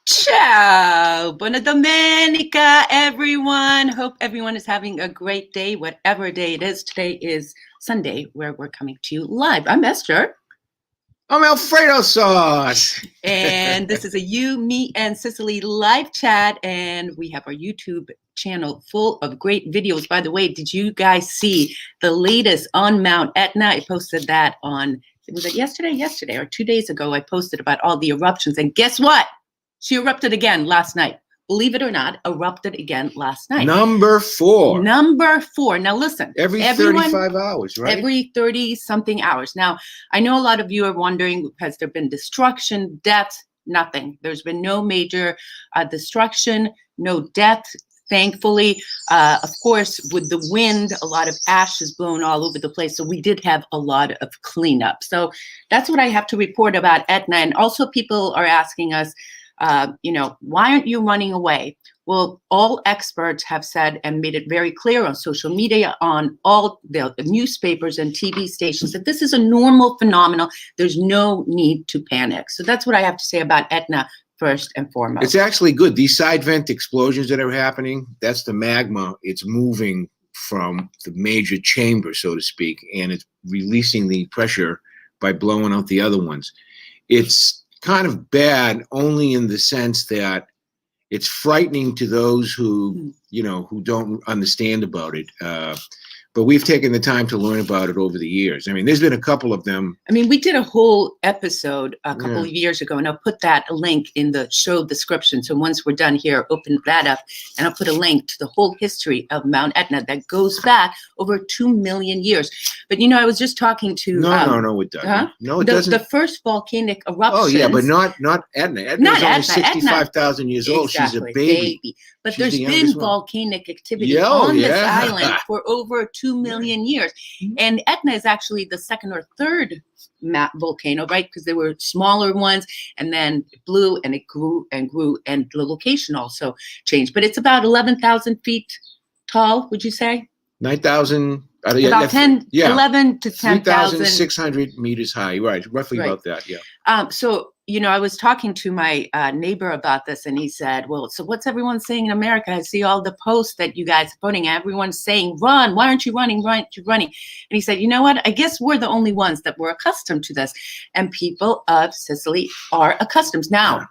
Ciao, buona domenica, everyone. Hope everyone is having a great day, whatever day it is. Today is Sunday, where we're coming to you live. I'm Esther. I'm Alfredo sauce. And this is a You, Me, and Sicily live chat. And we have our YouTube channel full of great videos. By the way, did you guys see the latest on Mount Etna? I posted that on, was it yesterday or 2 days ago? I posted about all the eruptions. And guess what? She erupted again last night. Believe it or not, erupted again last night. Number 4. Number 4. Now listen. Every 35 hours, right? Every 30-something hours. Now, I know a lot of you are wondering, has there been destruction, death? Nothing. There's been no major destruction, no death, thankfully. Of course, with the wind, a lot of ash is blown all over the place. So we did have a lot of cleanup. So that's what I have to report about Etna. And also people are asking us, why aren't you running away? Well, all experts have said and made it very clear on social media, on all the newspapers and TV stations, that this is a normal phenomenon. There's no need to panic. So that's what I have to say about Etna first and foremost. It's actually good. These side vent explosions that are happening, that's the magma. It's moving from the major chamber, so to speak, and it's releasing the pressure by blowing out the other ones. It's kind of bad only in the sense that it's frightening to those who, who don't understand about it. But we've taken the time to learn about it over the years. I mean, there's been a couple of them. I mean, we did a whole episode a couple of years ago, and I'll put that link in the show description. So once we're done here, open that up, and I'll put a link to the whole history of Mount Etna that goes back over 2 million years. But, I was just talking to... No, it doesn't. Huh? No, it doesn't. The first volcanic eruption. Oh, yeah, but not Etna. Etna's only 65,000 years old. Exactly, She's a baby. But She's there's been volcanic activity on this island for over 2 million years. And Etna is actually the second or third volcano, right? Because there were smaller ones, and then it blew, and it grew and grew, and the location also changed. But it's about 11,000 feet tall, would you say? 9,000. About 11 to 10,000. 3,600 meters high. Right, roughly about that, yeah. So, I was talking to my neighbor about this, and he said, well, so what's everyone saying in America? I see all the posts that you guys are putting. Everyone's saying, run. Why aren't you running? Why aren't you running? And he said, you know what? I guess we're the only ones that were accustomed to this. And people of Sicily are accustomed. Now,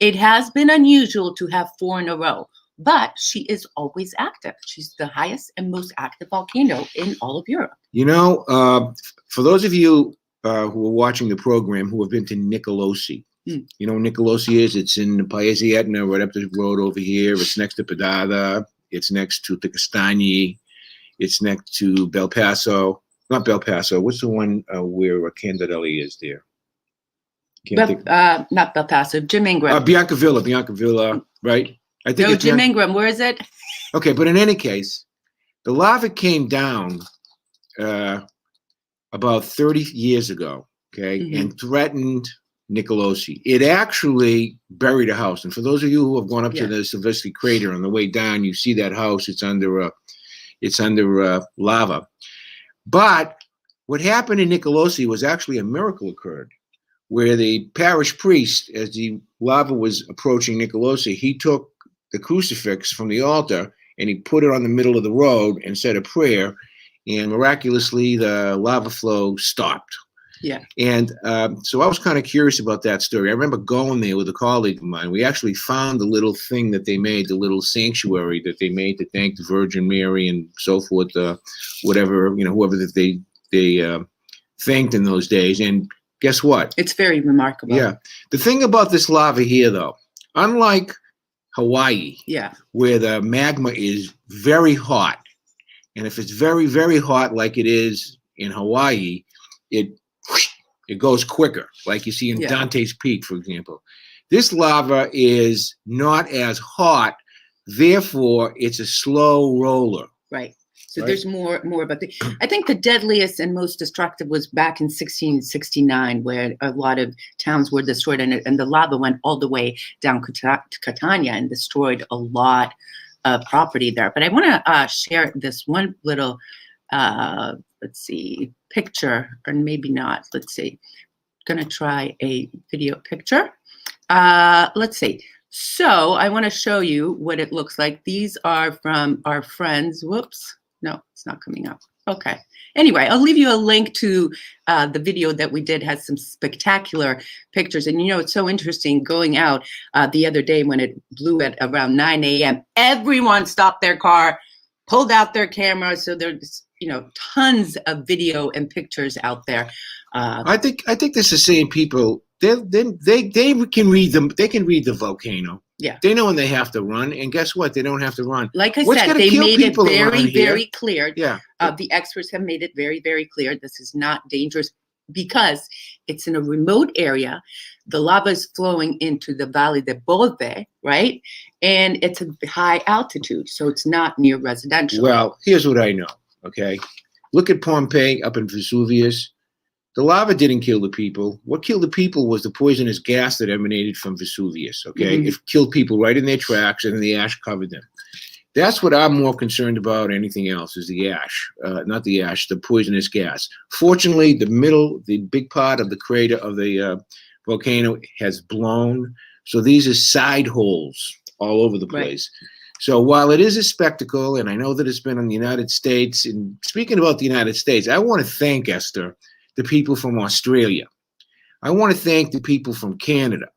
it has been unusual to have 4 in a row, but she is always active. She's the highest and most active volcano in all of Europe. For those of you who are watching the program who have been to Nicolosi, you know what Nicolosi is? It's in the Paese Etna, right up the road over here. It's next to Padada. It's next to the Castagni. It's next to Bel Paso. Not Bel Paso. What's the one where Candarelli is there? Not Bel Paso. Jim Ingram. Biancavilla, right? I think it's Jim Ingram. Where is it? Okay, but in any case, the lava came down about 30 years ago, and threatened Nicolosi. It actually buried a house. And for those of you who have gone up to the Sicily crater, on the way down, you see that house. It's under lava. But what happened in Nicolosi was actually a miracle occurred, where the parish priest, as the lava was approaching Nicolosi, he took the crucifix from the altar and he put it on the middle of the road and said a prayer, and miraculously the lava flow stopped. Yeah. And so I was kind of curious about that story. I remember going there with a colleague of mine. We actually found the little thing that they made, the little sanctuary that they made to thank the Virgin Mary and so forth, whoever that they thanked in those days. And guess what? It's very remarkable. Yeah. The thing about this lava here, though, unlike Hawaii, where the magma is very hot, and if it's very, very hot like it is in Hawaii, it goes quicker, like you see in Dante's Peak, for example. This lava is not as hot, therefore it's a slow roller. Right. So there's more about the. I think the deadliest and most destructive was back in 1669, where a lot of towns were destroyed, and the lava went all the way down to Catania and destroyed a lot of property there. But I want to share this one little, let's see, picture, or maybe not. Let's see. Going to try a video picture. Let's see. So I want to show you what it looks like. These are from our friends. Whoops. No, it's not coming up. Okay. Anyway, I'll leave you a link to the video that we did. Has some spectacular pictures. And, it's so interesting going out the other day when it blew at around 9 a.m. Everyone stopped their car, pulled out their camera. So there's, tons of video and pictures out there. I think the Sicilian people, they can read them. They can read the volcano. Yeah. They know when they have to run, and guess what? They don't have to run. Like I What's said, gonna they kill made it people around very, here? very clear. Yeah. The experts have made it very, very clear this is not dangerous because it's in a remote area. The lava is flowing into the Valle de Bove, right? And it's a high altitude, so it's not near residential. Well, here's what I know, okay? Look at Pompeii up in Vesuvius. The lava didn't kill the people. What killed the people was the poisonous gas that emanated from Vesuvius, okay? Mhm. It killed people right in their tracks, and then the ash covered them. That's what I'm more concerned about than anything else, is the ash. Not the ash, the poisonous gas. Fortunately, the big part of the crater of the volcano has blown. So these are side holes all over the place. Right. So while it is a spectacle, and I know that it's been in the United States, and speaking about the United States, I want to thank, Esther, the people from Australia. I want to thank the people from Canada.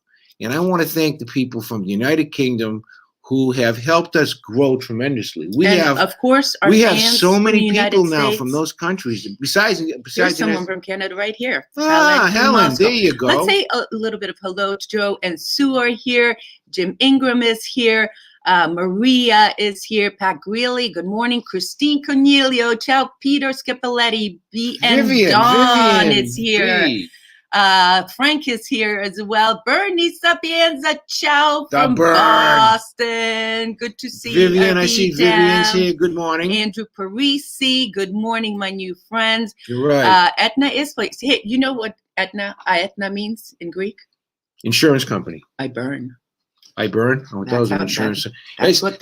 And I want to thank the people from the United Kingdom who have helped us grow tremendously. We have so many people now from those countries. Besides there's someone from Canada right here. Helen, there you go. Let's say a little bit of hello. Joe and Sue are here. Jim Ingram is here. Maria is here. Pat Greeley, good morning. Christine Cornelio, ciao. Peter Scipiletti, BN Dawn is here. Frank is here as well. Bernie Sapienza, ciao from Boston. Good to see you. Vivian, I see Vivian's here. Good morning. Andrew Parisi, good morning, my new friends. You're right. Etna is place. Hey, you know what Etna means in Greek? Insurance company. I burn. I burn? Oh, that was an insurance.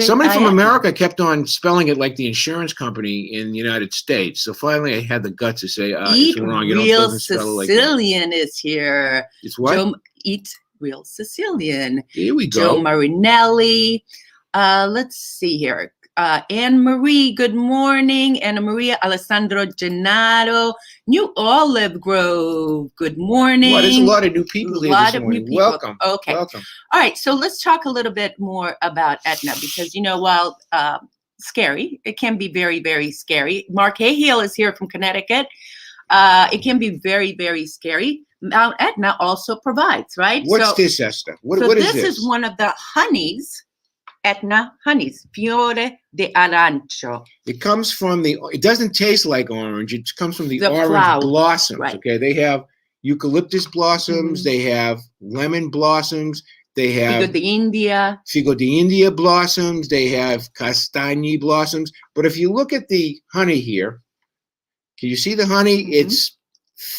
Somebody from America kept on spelling it like the insurance company in the United States. So finally I had the guts to say, it's wrong. You Real Sicilian is here. It's what? Eat Real Sicilian. Here we go. Joe Marinelli. Let's see here. Anne Marie, good morning. Anna Maria, Alessandro Gennaro, New Olive Grove, good morning. Well, there's a lot of new people here this morning. Welcome. Okay. Welcome. All right, so let's talk a little bit more about Etna because, while scary, it can be very, very scary. Mark Hayhill is here from Connecticut. It can be very, very scary. Mount Etna also provides, right? What's this, Esther? What is this? This is one of the honeys. Etna honeys, Fiore de Arancio. It comes from it doesn't taste like orange. It comes from the orange flower. Blossoms. Right. Okay. They have eucalyptus blossoms. They have lemon blossoms. They have Figo de India blossoms. They have castagne blossoms. But if you look at the honey here, can you see the honey? Mm-hmm. It's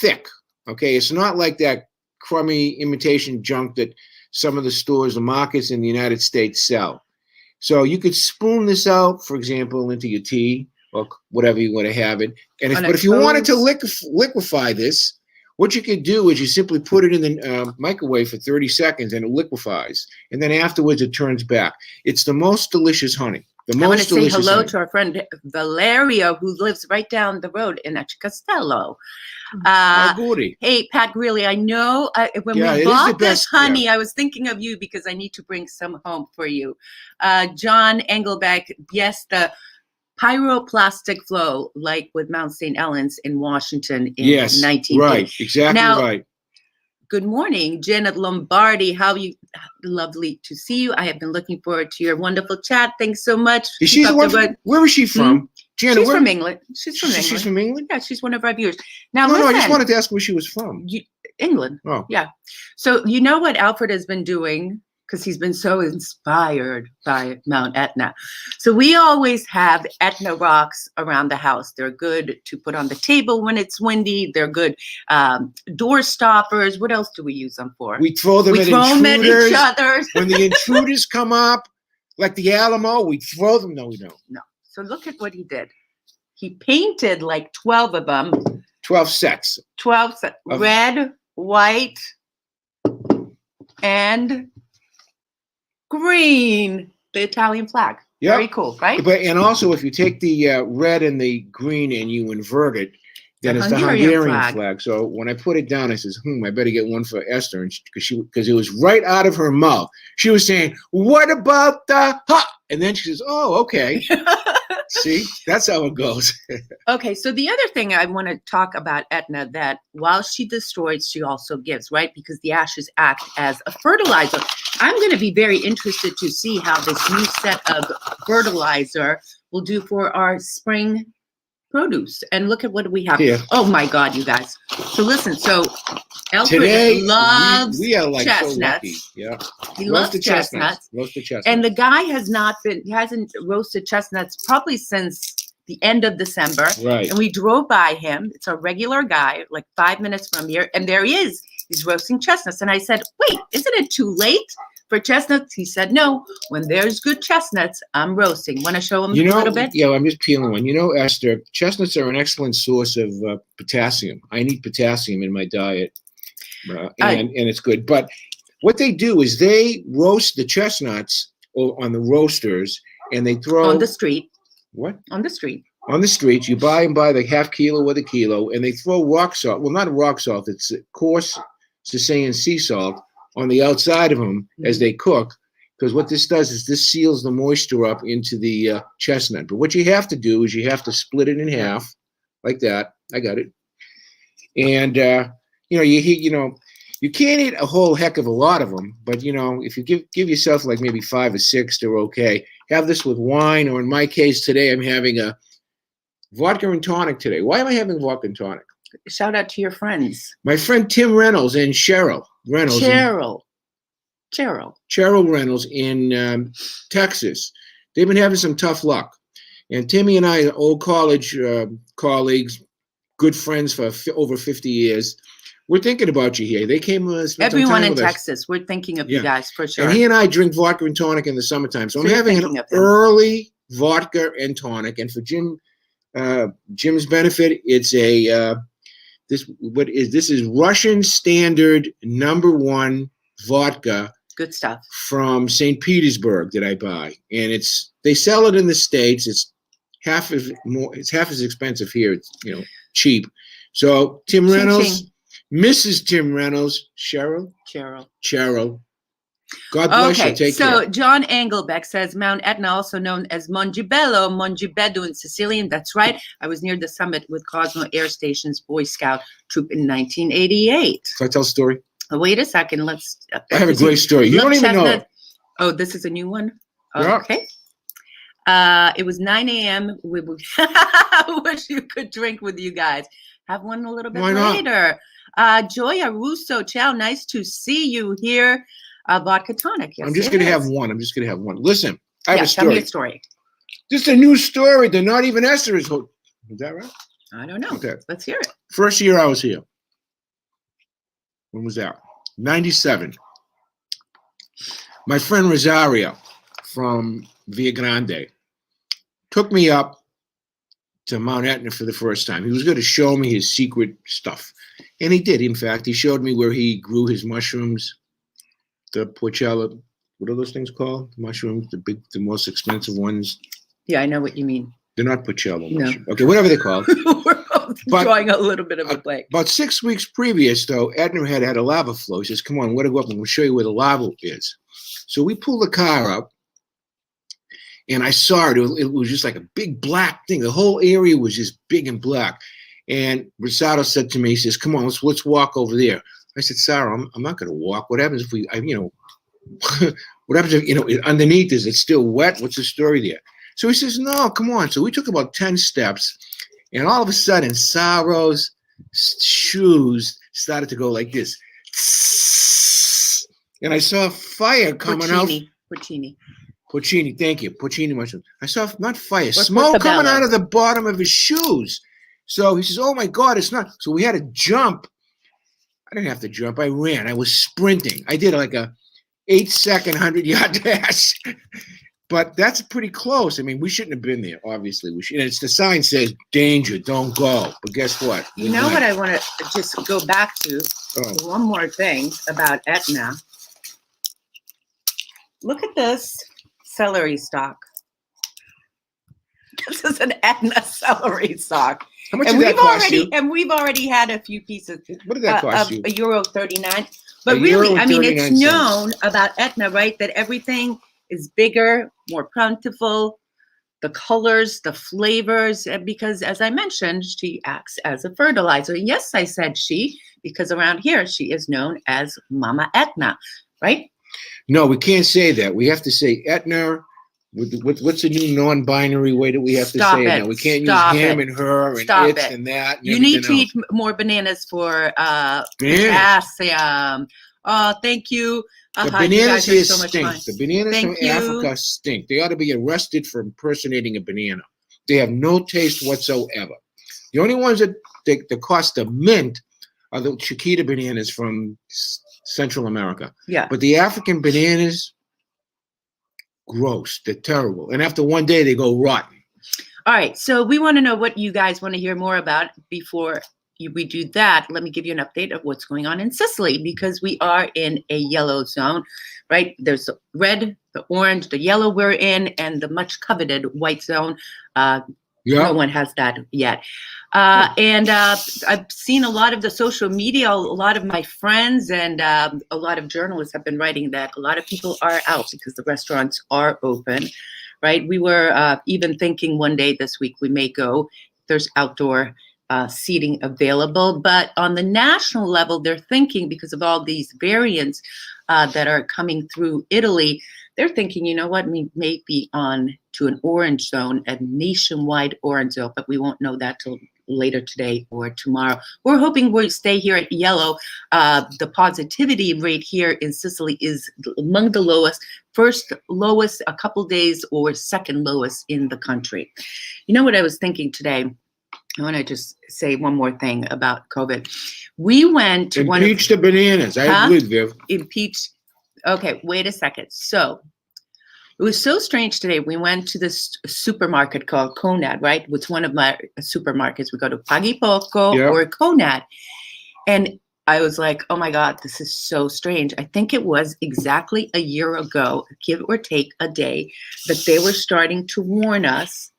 thick. Okay. It's not like that crummy imitation junk that some of the stores, the markets in the United States sell. So you could spoon this out, for example, into your tea or whatever you want to have it. But if you wanted to liquefy this, what you could do is you simply put it in the microwave for 30 seconds and it liquefies. And then afterwards it turns back. It's the most delicious honey. I want to say hello to our friend Valeria, who lives right down the road in Castello. Hey, Pat Greeley, I know when we bought this honey, I was thinking of you because I need to bring some home for you. John Engelbeck, yes, the pyroplastic flow, like with Mount St. Helens in Washington in 1980. Right, exactly right. Good morning, Janet Lombardi. How are you? Lovely to see you. I have been looking forward to your wonderful chat. Thanks so much. Where is she from? Janet, she's from England. She's from England? Yeah, she's one of our viewers. Now, no, I just wanted to ask where she was from. England. Oh. Yeah. So you know what Alfred has been doing? Because he's been so inspired by Mount Etna. So we always have Etna rocks around the house. They're good to put on the table when it's windy. They're good door stoppers. What else do we use them for? We throw them at each other. When the intruders come up, like the Alamo, we throw them. No, we don't. No. So look at what he did. He painted like 12 of them. 12 sets. 12 sets. Red, white, and green, the Italian flag. Yep. Very cool, right? But and also, if you take the red and the green and you invert it, then it's the Hungarian flag. So when I put it down, I says, I better get one for Esther, and because it was right out of her mouth. She was saying, "What about the ha?" And then she says, "Oh, okay." See, that's how it goes. Okay, so the other thing I want to talk about Etna, that while she destroys, she also gives, right? Because the ashes act as a fertilizer. I'm going to be very interested to see how this new set of fertilizer will do for our spring produce. And look at what we have. Here. Oh my God, you guys. So listen, so Today Elfrid loves we are like chestnuts. so lucky. Yeah. He loves chestnuts. Roasted chestnuts. And the guy hasn't roasted chestnuts probably since the end of December. Right. And we drove by him. It's a regular guy, like 5 minutes from here. And there he is. He's roasting chestnuts. And I said, wait, isn't it too late for chestnuts? He said, no, when there's good chestnuts, I'm roasting. Want to show him a little bit? Yeah, I'm just peeling one. Esther, chestnuts are an excellent source of potassium. I need potassium in my diet. And it's good. But what they do is they roast the chestnuts on the roasters, and they throw on the street. What? On the street. On the street, you buy the half kilo or the kilo, and they throw rock salt. Well, not rock salt. It's coarse Sicilian sea salt on the outside of them as they cook. Because what this does is this seals the moisture up into the chestnut. But what you have to do is you have to split it in half, like that. I got it. And you can't eat a whole heck of a lot of them, but if you give yourself like maybe 5 or 6, they're okay. Have this with wine, or in my case today, I'm having a vodka and tonic today. Why am I having vodka and tonic? Shout out to your friends. My friend Tim Reynolds and Cheryl Reynolds. Cheryl Reynolds in Texas. They've been having some tough luck. And Timmy and I are old college colleagues, good friends for over 50 years. We're thinking about you here. They came everyone in Texas. We're thinking of you guys for sure. And he and I drink vodka and tonic in the summertime. So I'm having an early vodka and tonic. And for Jim's benefit, it's this is Russian standard #1 vodka. Good stuff. From St. Petersburg that I buy. And they sell it in the States. It's half as expensive here. It's cheap. So Tim Reynolds. Mrs. Tim Reynolds, Cheryl. God bless you. Take care. So John Engelbeck says Mount Etna, also known as Mongibedo in Sicilian. That's right. I was near the summit with Cosmo Air Station's Boy Scout troop in 1988. Can I tell a story? Wait a second. I have a great story. You don't even know it. Oh, this is a new one? Yeah. Okay. It was 9 a.m. I wish you could drink with you guys. Have one a little bit later. Joya Russo, ciao. Nice to see you here. Vodka tonic. Yes, I'm just going to have one. Listen, I have a story. Tell me a story. Just a new story that not even Esther is. Is that right? I don't know. Okay. Let's hear it. First year I was here. When was that? 97. My friend Rosario from Via Grande took me up to Mount Etna for the first time. He was going to show me his secret stuff. And he did. In fact, he showed me where he grew his mushrooms, the porcella. What are those things called? The mushrooms, the most expensive ones. Yeah, I know what you mean. They're not porcella mushrooms. Okay, whatever they're called. We're both drawing a little bit of a blank. About 6 weeks previous, though, Etna had a lava flow. He says, come on, we're going to go up and we'll show you where the lava is. So we pull the car up. And I saw it. It was just like a big black thing. The whole area was just big and black. And Rosado said to me, he says, come on, let's walk over there. I said, Sarah, I'm not going to walk. What happens if what happens if, underneath is it still wet? What's the story there? So he says, no, come on. So we took about 10 steps. And all of a sudden, Saro's shoes started to go like this. And I saw fire coming out. Porcini, thank you. Porcini mushrooms. I saw not fire, smoke coming out of the bottom of his shoes. So he says, oh my God, it's not. So we had to jump. I didn't have to jump. I ran. I was sprinting. I did like a 8-second 100-yard dash. But that's pretty close. I mean, we shouldn't have been there, obviously. It's the sign says, danger, don't go. But guess what? You know what I want to just go back to? One more thing about Etna. Look at this celery stalk. This is an Etna celery stalk. How much did that cost you? And we've already had a few pieces What did that cost you? €1.39. But €1 really, and I mean, it's 39 cents. known about Etna, right? That everything is bigger, more plentiful, the colors, the flavors, because as I mentioned, she acts as a fertilizer. Yes, I said she, because around here she is known as Mama Etna, right? No, we can't say that. We have to say Etna. What's the new non-binary way that we have to say it now? We can't use him and her and it's and that. And you need to eat more bananas for potassium. Oh, thank you. The bananas here stink. The bananas from Africa stink. They ought to be arrested for impersonating a banana. They have no taste whatsoever. The only ones that cost a mint are the Chiquita bananas from Central America. Yeah. But the African bananas, gross. They're terrible. And after one day, they go rotten. All right. So we want to know what you guys want to hear more about before we do that. Let me give you an update of what's going on in Sicily, because we are in a yellow zone, right? There's the red, the orange, the yellow we're in, and the much coveted white zone. No one has that yet. And I've seen a lot of the social media, a lot of my friends and a lot of journalists have been writing that a lot of people are out because the restaurants are open, right? We were even thinking one day this week we may go. There's outdoor seating available. But on the national level, they're thinking, because of all these variants that are coming through Italy, they're thinking, you know what, we may be on to an orange zone, a nationwide orange zone, but we won't know that till later today or tomorrow. We're hoping we'll stay here at yellow. The positivity rate here in Sicily is among the lowest, first lowest a couple days or second lowest in the country. You know what I was thinking today? I want to just say one more thing about COVID. We went to impeach the bananas. I agree, Viv. Impeach. Okay, wait a second. So it was so strange today. We went to this supermarket called Conad, right? It's one of my supermarkets. We go to Paghi Poco or Conad. And I was like, oh my God, this is so strange. I think it was exactly a year ago, give or take a day, that they were starting to warn us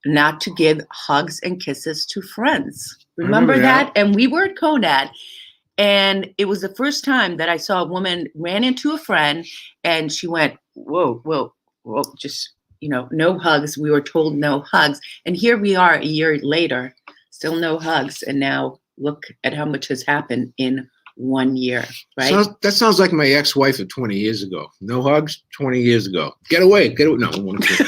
not to give hugs and kisses to friends. Remember that? And we were at Conad. And it was the first time that I saw a woman ran into a friend and she went, whoa, whoa, whoa, just, no hugs. We were told no hugs. And here we are a year later, still no hugs. And now look at how much has happened in 1 year, right? So that sounds like my ex-wife of 20 years ago. No hugs, 20 years ago. Get away. No, I want to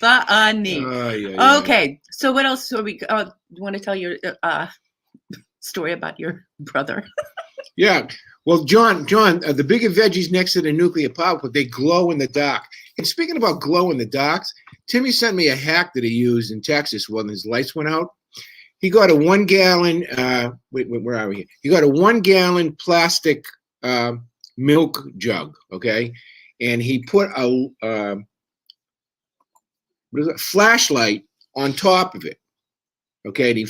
Okay, so what else are we? You want to tell your story about your brother? Yeah. Well, John, the bigger veggies next to the nuclear power plant, they glow in the dark. And speaking about glow in the darks, Timmy sent me a hack that he used in Texas when his lights went out. He got a 1 gallon. Where are we here? He got a 1 gallon plastic milk jug. Okay, and he put a flashlight on top of it. Okay, and he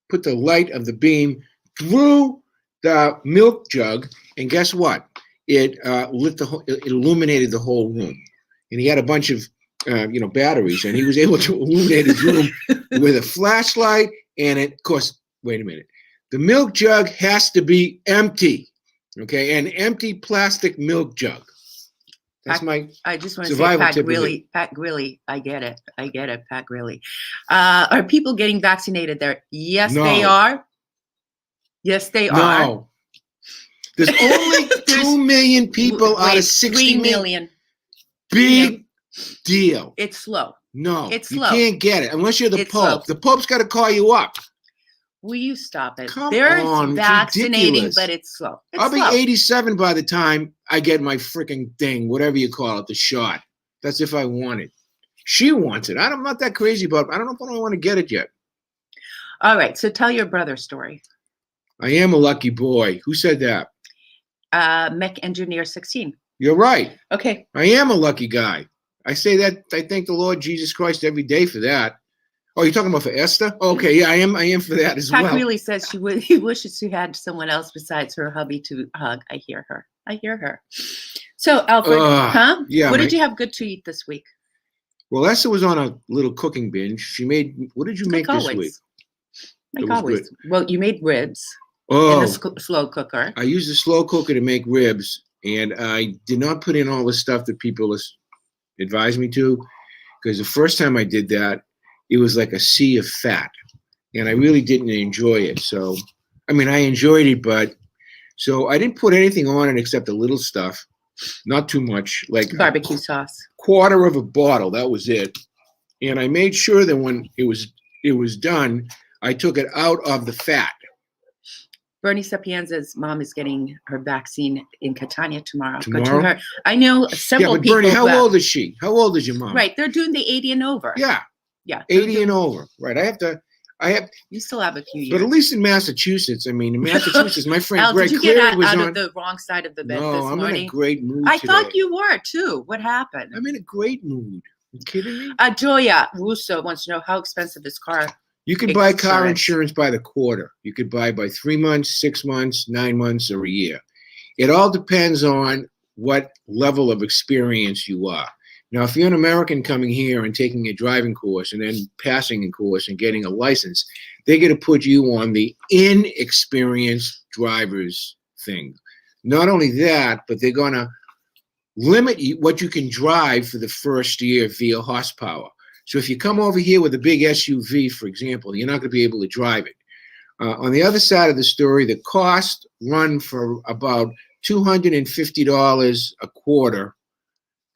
put the light of the beam through the milk jug, and guess what? It it illuminated the whole room. And he had a bunch of batteries, and he was able to illuminate his room with a flashlight. And it, of course, wait a minute. The milk jug has to be empty. Okay, an empty plastic milk jug. That's I just want to say, Pat Grilly, I get it, Pat Grilly. Are people getting vaccinated there? Yes, they are. Yes, they are. No. There's only 2 million people out of 60 million. Big deal. It's slow. No, it's slow. You can't get it unless you're the Pope. Slow. The Pope's got to call you up. Will you stop it? They're vaccinating, but it's slow. I'll be 87 by the time I get my freaking thing, whatever you call it, the shot. That's if I want it. She wants it. I'm not that crazy about it. I don't know if I want to get it yet. All right. So tell your brother's story. I am a lucky boy. Who said that? Mech Engineer 16. You're right. Okay. I am a lucky guy. I say that. I thank the Lord Jesus Christ every day for that. Oh, you're talking about for Esther? Okay, yeah, I am for that as well. Pat really says he wishes she had someone else besides her hubby to hug. I hear her. So, Alfred, huh? Yeah. What did you have good to eat this week? Well, Esther was on a little cooking binge. She made, what did you make Like this always. week? Like It was always. good. Well, you made ribs in Oh, a slow cooker. I used a slow cooker to make ribs, and I did not put in all the stuff that people advised me to, because the first time I did that, it was like a sea of fat, and I really didn't enjoy it. So, I mean, I enjoyed it, but so I didn't put anything on it except a little stuff, not too much, like Barbecue sauce. quarter of a bottle. That was it. And I made sure that when it was done, I took it out of the fat. Bernie Sapienza's mom is getting her vaccine in Catania tomorrow. Go to Tomorrow? her. I know Yeah, several but people. Bernie, how old is she? How old is your mom? Right, they're doing the 80 and over. Yeah, Yeah. they're 80 and over. Right. You still have a few years. But at least in Massachusetts, I mean, in Massachusetts, my friend Al, Greg did you get Cleary was out on. of the wrong side of the bed No, this I'm morning? in a great mood I today. thought you were too. What happened? I'm in a great mood. You kidding me? Joya Russo wants to know how expensive is car. You can buy car Insurance. insurance by the quarter. You could buy by 3 months, 6 months, 9 months, or a year. It all depends on what level of experience you are. Now, if you're an American coming here and taking a driving course and then passing a course and getting a license, they're going to put you on the inexperienced drivers thing. Not only that, but they're going to limit what you can drive for the first year via horsepower. So if you come over here with a big SUV, for example, you're not going to be able to drive it. On the other side of the story, the costs run for about $250 a quarter.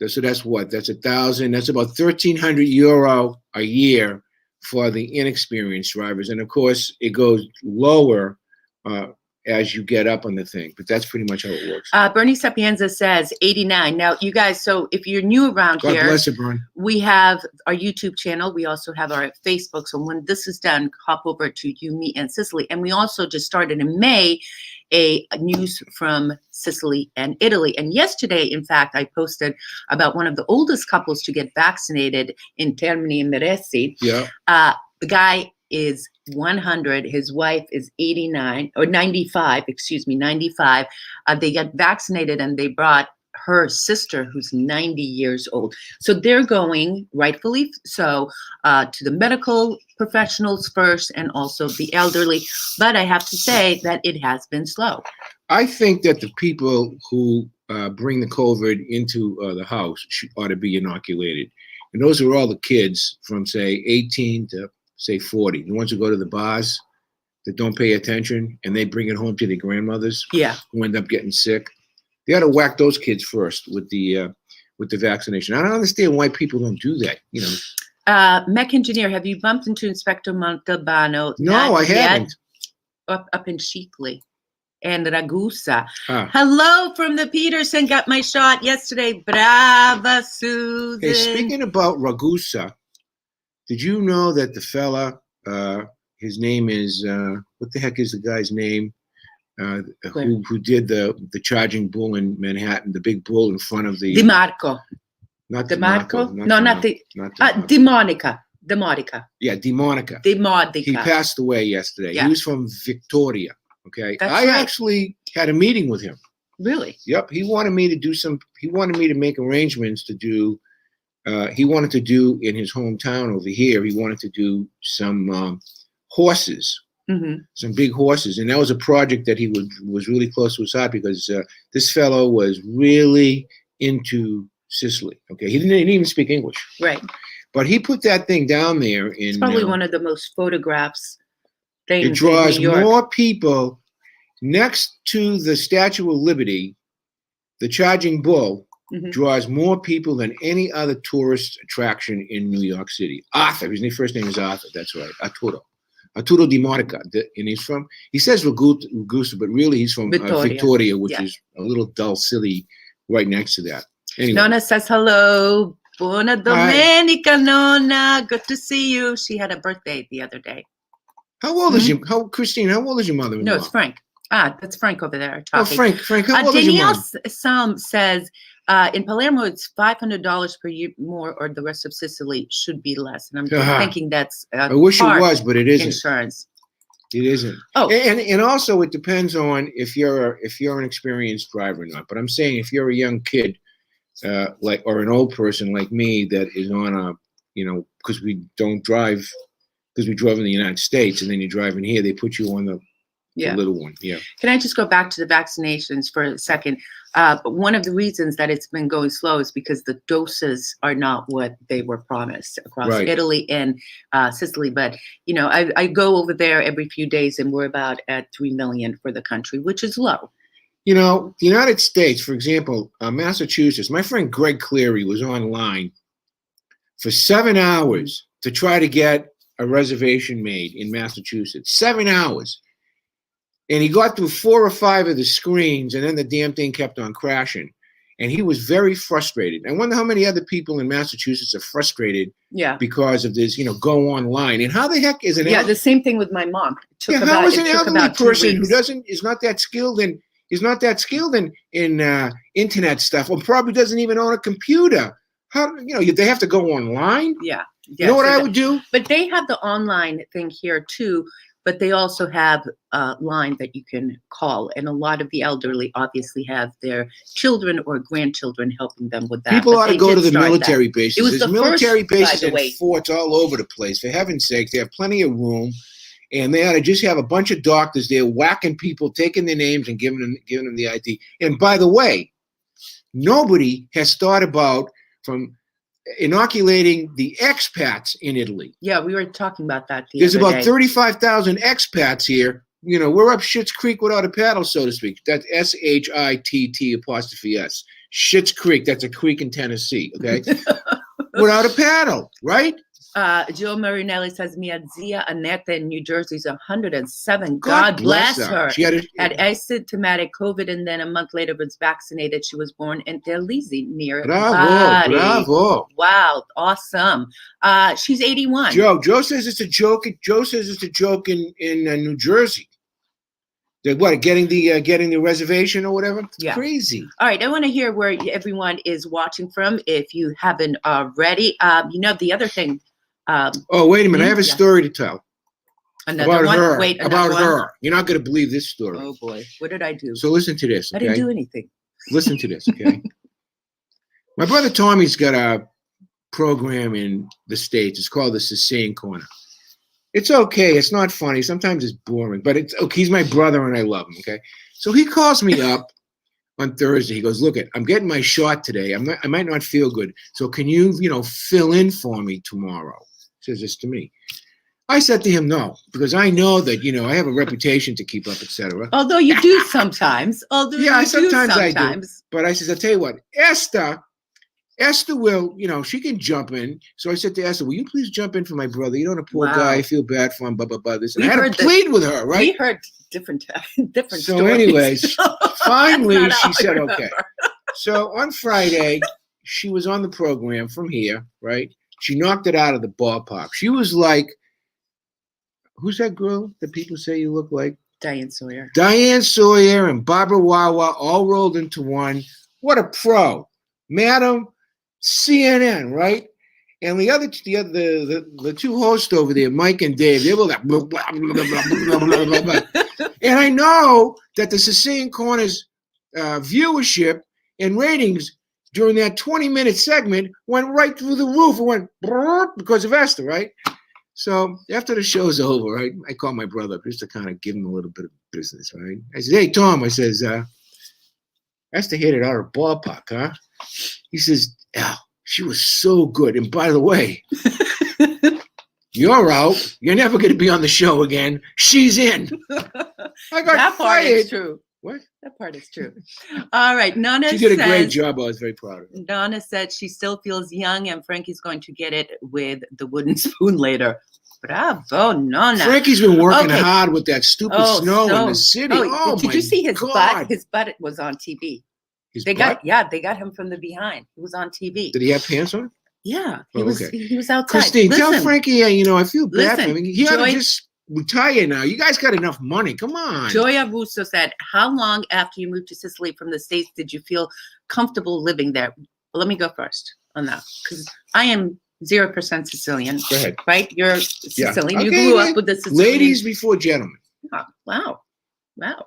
So that's what? That's $1,000. That's about 1,300 euro a year for the inexperienced drivers. And of course, it goes lower as you get up on the thing. But that's pretty much how it works. Bernie Sapienza says 89. Now, you guys, so if you're new around God here, bless you, Bern. we have our YouTube channel. We also have our Facebook. So when this is done, hop over to You, Me, and Sicily. And we also just started in May a news from Sicily and Italy. And yesterday, in fact, I posted about one of the oldest couples to get vaccinated in Termini and Meresi. Yeah. The guy is 100. His wife is 89 or 95, 95. They got vaccinated and they brought her sister who's 90 years old. So they're going, rightfully so, to the medical professionals first and also the elderly. But I have to say that it has been slow. I think that the people who bring the COVID into the house ought to be inoculated. And those are all the kids from, say, 18 to, say, 40. The ones who go to the bars that don't pay attention and they bring it home to their grandmothers who end up getting sick. They ought to whack those kids first with the vaccination. I don't understand why people don't do that, you know. Mech engineer, have you bumped into Inspector Montalbano? No, I haven't. Up in Sicily and Ragusa. Hello from the Peterson. Got my shot yesterday. Brava, Susan. Hey, speaking about Ragusa, did you know that the fella, his name is, what the heck is the guy's name? Who did the charging bull in Manhattan, the big bull in front of the DeMarco. Not DeMarco? no, not the DeMonica. Demonica. Yeah, Demonica. He passed away yesterday. Yeah. He was from Victoria. Okay. That's I right. actually had a meeting with him. Really? Yep. He wanted me to make arrangements to do he wanted to do in his hometown over here, he wanted to do some horses. Mm-hmm. Some big horses, and that was a project that he was really close to his heart because this fellow was really into Sicily. Okay, he didn't even speak English, right? But he put that thing down there in. It's probably one of the most photographs things. It draws in New York. more people next to the Statue of Liberty. The Charging Bull draws more people than any other tourist attraction in New York City. Arthur, his first name is Arthur. That's right, Arturo Di Monica, and he says Ragusa, but really he's from Victoria, which is a little dull city right next to that. Anyway. Nonna says hello. Buona domenica, Nonna. Good to see you. She had a birthday the other day. How old is Christine, how old is your mother-in-law? No, it's Frank. That's Frank over there talking. Oh, Frank, how old is your mom? Danielle says, in Palermo, it's $500 per year more, or the rest of Sicily should be less. And I'm thinking that's I wish it was, but it isn't. Insurance. It isn't. Oh. And also it depends on if you're an experienced driver or not. But I'm saying if you're a young kid, or an old person like me that is on a, because we don't drive, because we drove in the United States, and then you drive in here, they put you on the little one. Yeah. Can I just go back to the vaccinations for a second? One of the reasons that it's been going slow is because the doses are not what they were promised across Italy and Sicily. But, I go over there every few days, and we're about at 3 million for the country, which is low. The United States, for example, Massachusetts, my friend Greg Cleary was online for 7 hours to try to get a reservation made in Massachusetts. 7 hours. And he got through 4 or 5 of the screens, and then the damn thing kept on crashing. And he was very frustrated. I wonder how many other people in Massachusetts are frustrated because of this, go online. And how the heck is an the same thing with my mom. How is an elderly person who is not that skilled in internet stuff, or probably doesn't even own a computer? How they have to go online? Yeah. You know what I would do? But they have the online thing here too. But they also have a line that you can call. And a lot of the elderly obviously have their children or grandchildren helping them with that. People ought to go to the military bases. There's military bases and forts all over the place. For heaven's sake, they have plenty of room. And they ought to just have a bunch of doctors there whacking people, taking their names and giving them the ID. And by the way, nobody has thought about from inoculating the expats in Italy. Yeah, we were talking about that. There's about 35,000 expats here. We're up Schitt's Creek without a paddle, so to speak. That's SHITT''S. Schitt's Creek. That's a creek in Tennessee. Okay, without a paddle, right? Joe Marinelli says, Mia zia Annetta in New Jersey is 107. God bless her. She had asymptomatic COVID, and then a month later was vaccinated. She was born in Delisi near Bravo. Wow, awesome. She's 81. Joe says it's a joke. Joe says it's a joke in New Jersey. What, getting the reservation or whatever? It's crazy. All right, I want to hear where everyone is watching from if you haven't already. The other thing. Wait a minute! I have a story to tell. Another one? Her. Wait, about her. You're not going to believe this story. Oh boy, what did I do? So listen to this. Okay? I didn't do anything. Listen to this, okay? My brother Tommy's got a program in the States. It's called the Cece Corner. It's okay. It's not funny. Sometimes it's boring, but it's okay. He's my brother and I love him. Okay, so he calls me up on Thursday. He goes, "Look, I'm getting my shot today. I might not feel good. So can you, fill in for me tomorrow?" Says this to me. I said to him, no, because I know that, I have a reputation to keep up, etc. Although you do sometimes. Sometimes I do. But I said, I'll tell you what, Esther will, she can jump in. So I said to Esther, will you please jump in for my brother? A poor guy. I feel bad for him, blah, blah, blah. This. And I had to plead with her, right? We heard different so stories. Anyways, finally she said, okay. So on Friday, she was on the program from here, right? She knocked it out of the ballpark. She was like, who's that girl that people say you look like? Diane Sawyer. Diane Sawyer and Barbara Wawa all rolled into one. What a pro. Madam CNN, right? And the two hosts over there, Mike and Dave, they were like, blah, blah, blah, blah, blah, blah, blah, blah. And I know that the Sicilian Corner's viewership and ratings during that 20-minute segment went right through the roof. It went because of Esther, right? So after the show's over, right, I called my brother just to kind of give him a little bit of business, right? I said, hey, Tom, I says, Esther hit it out of the ballpark, huh? He says, yeah, she was so good. And by the way, you're out. You're never going to be on the show again. She's in. I got that part fired. is true. What? That part is true. All right. Nana She did a great job. I was very proud of her. Nana said she still feels young, and Frankie's going to get it with the wooden spoon later. Bravo, Nana. Frankie's been working hard with that stupid snow in the city. Did you see his butt? His butt was on TV. They got him from the behind. He was on TV. Did he have pants on? Yeah, he was outside. Christine, tell Frankie, I feel bad for him. He ought to just retire now. You guys got enough money. Come on. Joya Russo said, how long after you moved to Sicily from the States did you feel comfortable living there? Well, let me go first on that, because I am 0% Sicilian, Go ahead. right? You're Yeah. Sicilian. You Okay, grew up with the Sicilian. ladies before gentlemen. Oh, wow. Wow.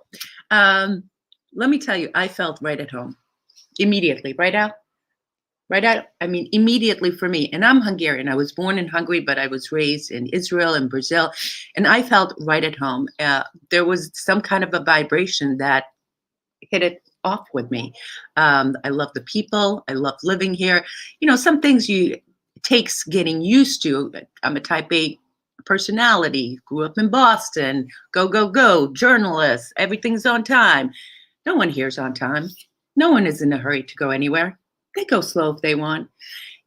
Let me tell you, I felt right at home immediately. Right out? Right out? I mean, immediately for me. And I'm Hungarian. I was born in Hungary, but I was raised in Israel and Brazil. And I felt right at home. There was some kind of a vibration that hit it off with me. I love the people. I love living here. You know, some things it takes getting used to. I'm a type A personality, grew up in Boston, go, journalist, everything's on time. No one here's on time. No one is in a hurry to go anywhere. They go slow if they want.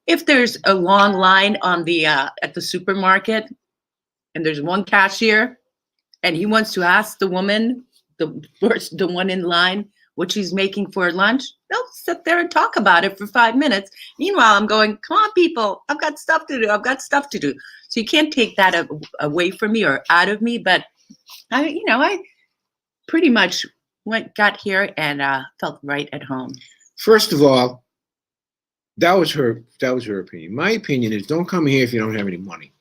If there's a long line on the at the supermarket and there's one cashier and he wants to ask the woman, the one in line, what she's making for lunch, they'll sit there and talk about it for 5 minutes. Meanwhile, I'm going, come on, people, I've got stuff to do. I've got stuff to do. So you can't take that away from me or out of me. But I pretty much got here and felt right at home. First of all, that was her opinion. My opinion is don't come here if you don't have any money.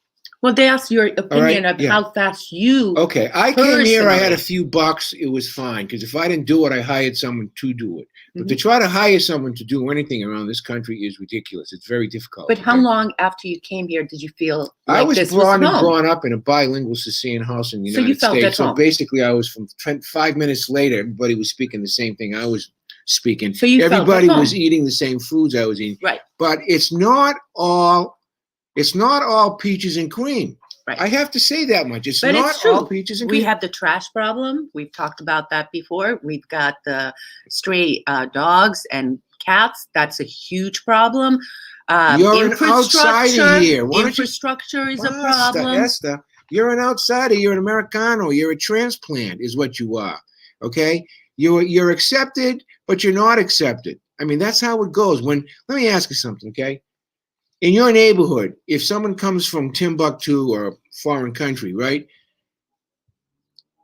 Well, they asked your opinion of how fast you. Okay, I came here, I had a few bucks, it was fine. Because if I didn't do it, I hired someone to do it. But to try to hire someone to do anything around this country is ridiculous. It's very difficult. But how long after you came here did you feel like I was this brought home? up in a bilingual Sicilian house in the United you felt States. at So home. basically, I was from 5 minutes later, everybody was speaking the same thing I was speaking. So you felt everybody at home. was eating the same foods I was eating. Right. But it's not all peaches and cream. Right. I have to say that much. It's But not it's true. all peaches and cream. We have the trash problem. We've talked about that before. We've got the stray dogs and cats. That's a huge problem. You're an outsider here. Infrastructure is a problem. Esther, you're an outsider. You're an Americano. You're a transplant is what you are. Okay? You're accepted, but you're not accepted. I mean, that's how it goes. Let me ask you something, okay? In your neighborhood, if someone comes from Timbuktu or a foreign country, right?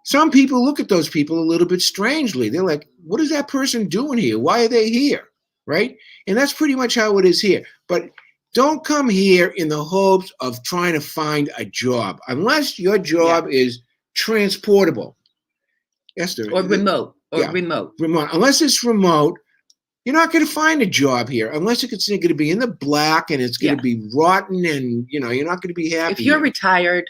Some people look at those people a little bit strangely. They're like, what is that person doing here? Why are they here? Right? And that's pretty much how it is here. But don't come here in the hopes of trying to find a job, unless your job is transportable. Esther, Or remote. Remote. Unless it's remote, you're not going to find a job here unless it's going to be in the black and it's going to be rotten and, you're not going to be happy. If you're retired,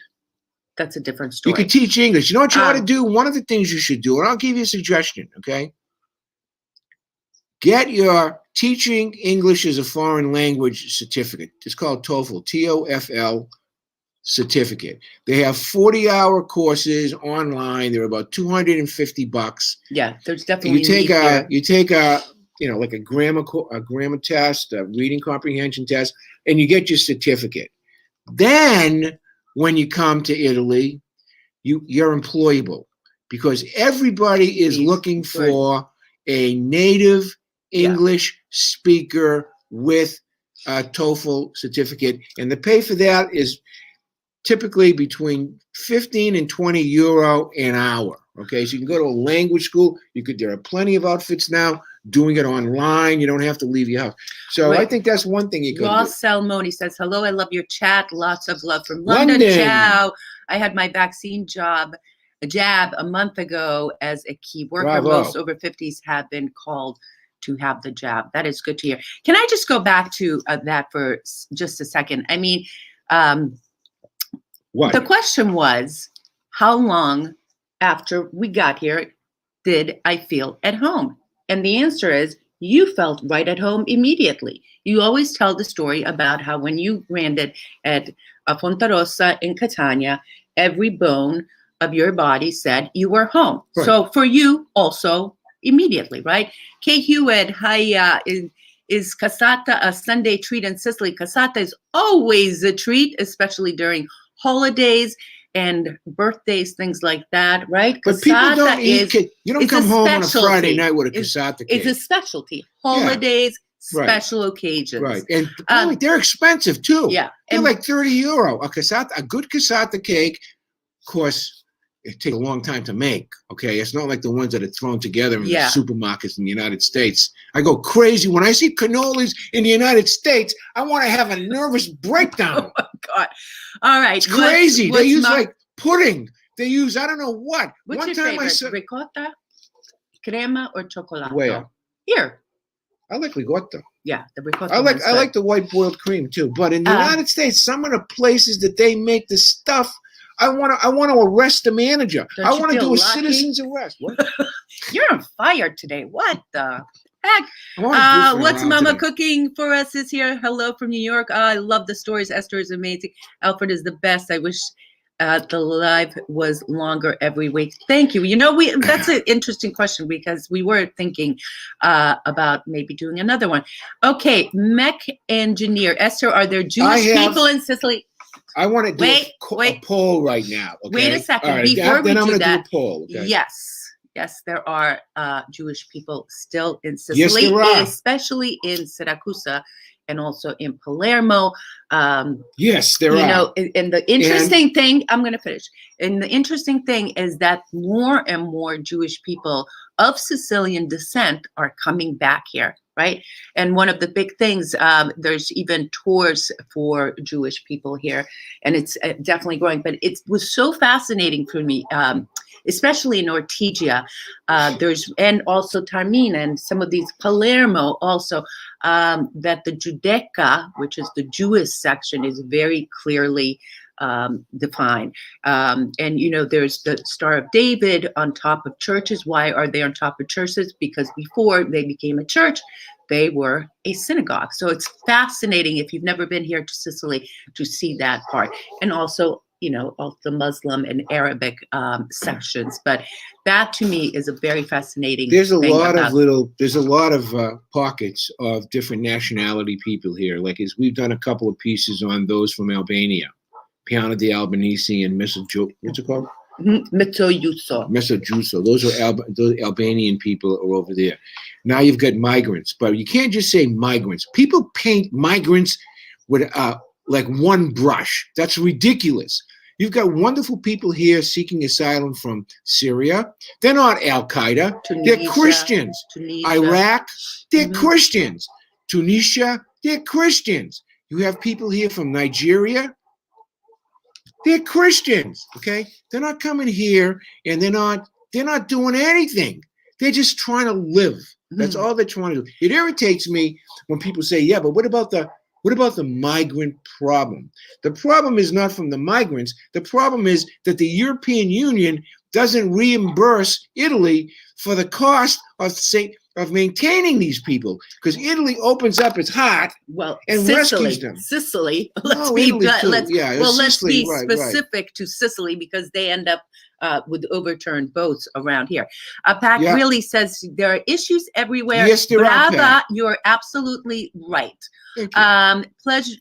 that's a different story. You can teach English. You know what you ought to do? One of the things you should do, and I'll give you a suggestion, okay? Get your teaching English as a foreign language certificate. It's called TOEFL, TOFL certificate. They have 40-hour courses online. They're about $250. Yeah, there's definitely you take a like a grammar test, a reading comprehension test, and you get your certificate. Then when you come to Italy, you're employable because everybody is looking for a native English speaker with a TOEFL certificate. And the pay for that is typically between 15 and 20 euro an hour. Okay, so you can go to a language school. There are plenty of outfits now doing it online. You don't have to leave your house. So I think that's one thing you could do. Ross Salmoni says, hello, I love your chat. Lots of love from London. Ciao. I had my vaccine jab a month ago as a key worker. Bravo. Most over 50s have been called to have the jab. That is good to hear. Can I just go back to that for just a second? I mean, what? The question was, how long after we got here did I feel at home? And the answer is, you felt right at home immediately. You always tell the story about how when you landed at Fontarossa in Catania, every bone of your body said you were home. Right. So for you also immediately, right? Kay Hewitt, hi, is cassata a Sunday treat in Sicily? Cassata is always a treat, especially during holidays and birthdays, things like that, right? But people don't eat. You don't come home on a Friday night with a cassata cake. It's a specialty. Holidays, special occasions. Right, and they're expensive too. Yeah, they're like 30 euro. A good cassata cake costs it takes a long time to make. Okay, it's not like the ones that are thrown together in the supermarkets in the United States. I go crazy when I see cannolis in the United States. I want to have a nervous breakdown. Oh my God! All right, it's crazy. They use like pudding. They use I don't know what. What's One your time favorite? I saw Ricotta, crema, or chocolate? Where? Here. I like ricotta. Yeah, the ricotta. I like the white boiled cream too. But in the United States, some of the places that they make the stuff, I want to arrest the manager. I want to do a citizen's arrest. What? You're on fire today. What the heck? What's Mama today. cooking for us is here. Hello from New York. I love the stories. Esther is amazing. Alfred is the best. I wish the live was longer every week. Thank you. You know, that's an interesting question because we were thinking about maybe doing another one. Okay, mech engineer. Esther, are there Jewish people in Sicily? I want to do a poll right now. Okay? Wait a second. Right, Before we do that, do a poll. Okay? Yes, there are Jewish people still in Sicily, yes, there are. Especially in Syracuse and also in Palermo. Yes, there are. You know, and the interesting thing, I'm going to finish. And the interesting thing is that more and more Jewish people of Sicilian descent are coming back here. Right. And one of the big things, there's even tours for Jewish people here, and it's definitely growing. But it was so fascinating for me, especially in Ortigia. And also Taormina and some of these Palermo also, that the Giudecca, which is the Jewish section, is very clearly defined. And, you know, there's the Star of David on top of churches. Why are they on top of churches? Because before they became a church, they were a synagogue. So it's fascinating if you've never been here to Sicily to see that part. And also, you know, all the Muslim and Arabic sections. But that to me is a very fascinating There's a thing lot of pockets of different nationality people here. Like we've done a couple of pieces on those from Albania. Piano di Albanese and what's it called? Mezzogiuso. Those are Albanian people are over there. Now you've got migrants, but you can't just say migrants. People paint migrants with like one brush. That's ridiculous. You've got wonderful people here seeking asylum from Syria. They're not Al Qaeda. They're Christians. Iraq, they're Christians. Tunisia, they're Christians. You have people here from Nigeria. They're Christians, okay? They're not coming here and they're not doing anything. They're just trying to live. That's all they're trying to do. It irritates me when people say, yeah, but what about the migrant problem? The problem is not from the migrants. The problem is that the European Union doesn't reimburse Italy for the cost of maintaining these people, because Italy opens up its heart and rescues them. Sicily. Let's be specific to Sicily because they end up with overturned boats around here. Pat really says there are issues everywhere. Yes, there are, Pat. You're absolutely right. Pleasure.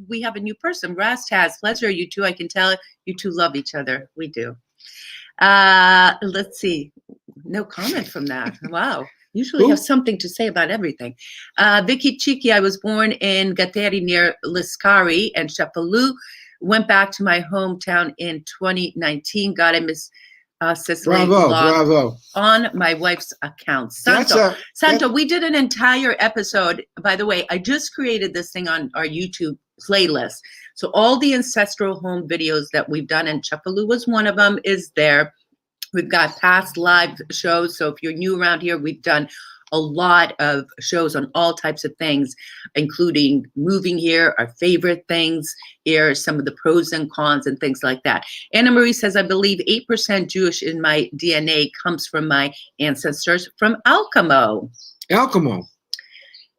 We have a new person. Rast has pleasure. You two, I can tell you two love each other. We do. Let's see. No comment from that. Wow. Usually have something to say about everything. Vicky Chiki, I was born in Gatteri near Liscari and Cefalù. Went back to my hometown in 2019. God, I miss Sicily. Bravo. On my wife's account. Santo, we did an entire episode. By the way, I just created this thing on our YouTube playlist. So all the ancestral home videos that we've done, and Cefalù was one of them, is there. We've got past live shows. So if you're new around here, we've done a lot of shows on all types of things, including moving here, our favorite things here, some of the pros and cons and things like that. Anna Marie says, I believe 8% Jewish in my DNA comes from my ancestors from Alcamo.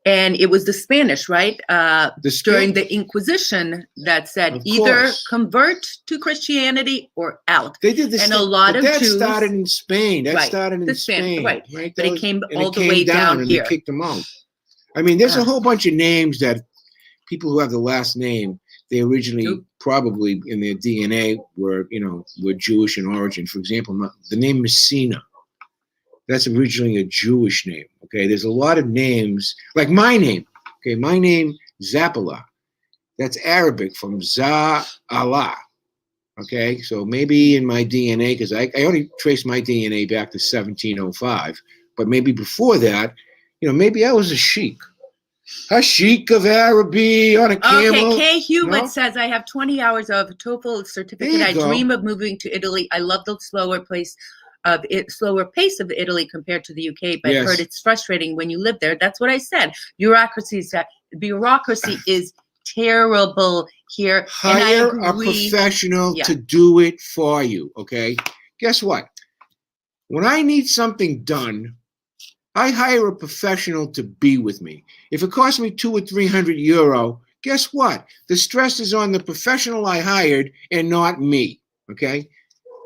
And it was the Spanish, right? During the Inquisition that said either convert to Christianity or out. They did this, and a lot of Jews started in Spain. Started in Spain, right? But it came all the way down here. They kicked them out. I mean, there's a whole bunch of names that people who have the last name, they originally probably in their DNA were Jewish in origin. For example, the name Messina. That's originally a Jewish name, okay? There's a lot of names, like my name, okay? My name, Zappala. That's Arabic from Za Allah, all Okay, so maybe in my DNA, because I only trace my DNA back to 1705, but maybe before that, maybe I was a sheik of Araby on a camel. Okay, Kay Hewitt No? says, I have 20 hours of TOEFL certificate. There you I go. dream of moving to Italy. I love the slower pace of Italy compared to the UK, but Yes. I've heard it's frustrating when you live there. That's what I said. Bureaucracy is terrible here. Hire and I a agree. professional Yeah. to do it for you, okay? Guess what? When I need something done, I hire a professional to be with me. If it costs me 200 or 300 euro, guess what? The stress is on the professional I hired and not me, okay?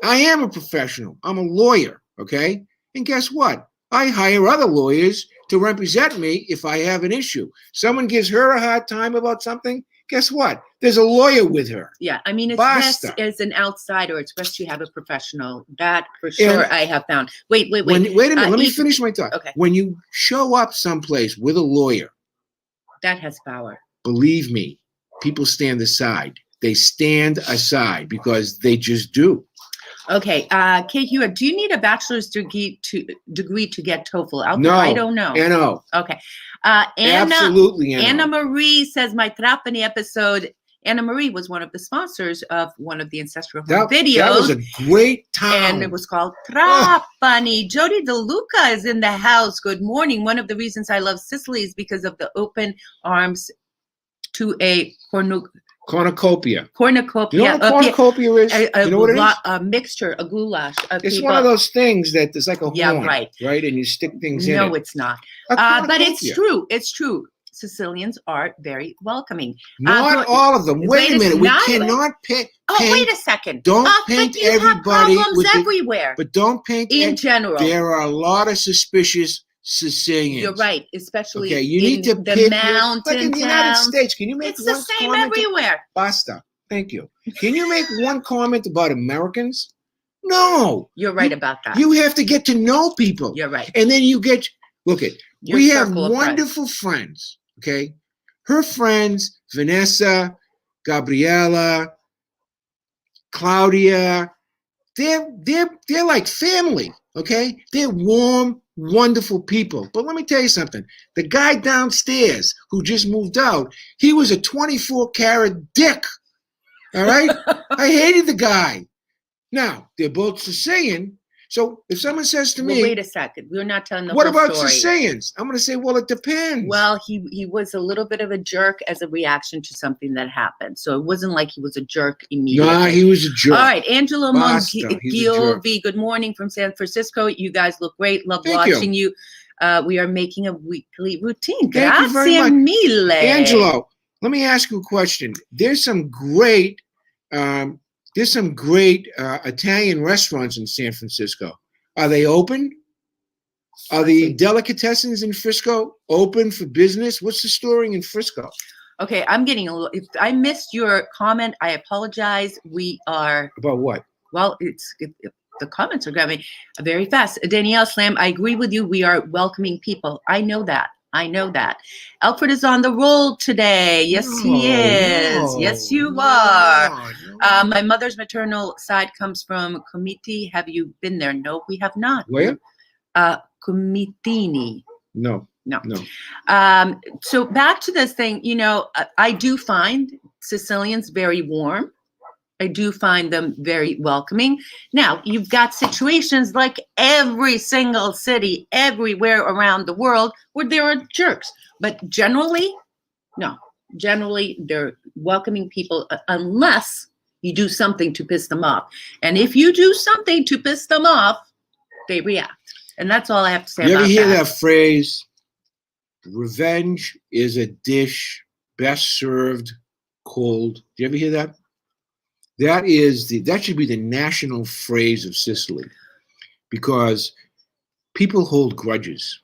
I am a professional. I'm a lawyer, okay? And guess what? I hire other lawyers to represent me if I have an issue. Someone gives her a hard time about something, guess what? There's a lawyer with her. Yeah, I mean, it's Basta. best as an outsider. It's best you have a professional. That for sure And I have found. Wait a wait a minute. Let me Ethan- finish my thought. Okay. When you show up someplace with a lawyer, That has power. believe me, people stand aside. They stand aside because they just do. Okay, Kate Hewitt, do you need a bachelor's degree to get TOEFL? Out No, there? I don't know. No. Okay. Anna Absolutely, Anna Marie says my Trapani episode. Anna Marie was one of the sponsors of one of the ancestral home videos. That was a great time. And it was called Trapani. Jody DeLuca is in the house. Good morning. One of the reasons I love Sicily is because of the open arms to a cornucopia. Cornucopia. You know what a cornucopia is? You know what it is? A mixture, a goulash. It's one of those things that there's like a horn, Yeah, right. And you stick things in it. No, it's not. But it's true. It's true. Sicilians are very welcoming. Not all of them. Wait a minute. We cannot paint. Wait a second. Don't paint but you everybody. have problems everywhere. But don't paint in general. There are a lot of suspicious Sicilians. You're right, especially you need to the mountain like in the United States. Can you make it's the same everywhere. Basta. Thank you. Can you make one comment about Americans? No. You're right about that. You have to get to know people. You're right. And then we have wonderful friends, okay? Her friends, Vanessa, Gabriella, Claudia, they're like family, okay? They're warm, wonderful people. But let me tell you something. The guy downstairs who just moved out, he was a 24-carat dick, all right? I hated the guy. Now, they're both Sicilian. So if someone says to me, wait a second, we're not telling the what whole about story. Sicilians? I'm going to say, well, it depends. Well, he was a little bit of a jerk as a reaction to something that happened. So it wasn't like he was a jerk immediately. No, he was a jerk. All right, Angelo Mongiolvi, good morning from San Francisco. You guys look great. Love Thank watching you. We are making a weekly routine. Thank you very Grazie much. mille. Angelo, let me ask you a question. There's some great Italian restaurants in San Francisco. Are they open? Are the delicatessens in Frisco open for business? What's the story in Frisco? Okay, I'm getting a little. If I missed your comment, I apologize. We are About what? Well, the comments are coming very fast. Danielle Slam, I agree with you. We are welcoming people. I know that. Alfred is on the roll today. Yes, he is. Yes, you are. My mother's maternal side comes from Comiti. Have you been there? No, we have not. Where? Comitini. No. So back to this thing, I do find Sicilians very warm. I do find them very welcoming. Now, you've got situations like every single city, everywhere around the world, where there are jerks. But generally, no. Generally, they're welcoming people unless you do something to piss them off. And if you do something to piss them off, they react. And that's all I have to say about that. You ever hear that phrase, revenge is a dish best served cold? Do you ever hear that? That should be the national phrase of Sicily, because people hold grudges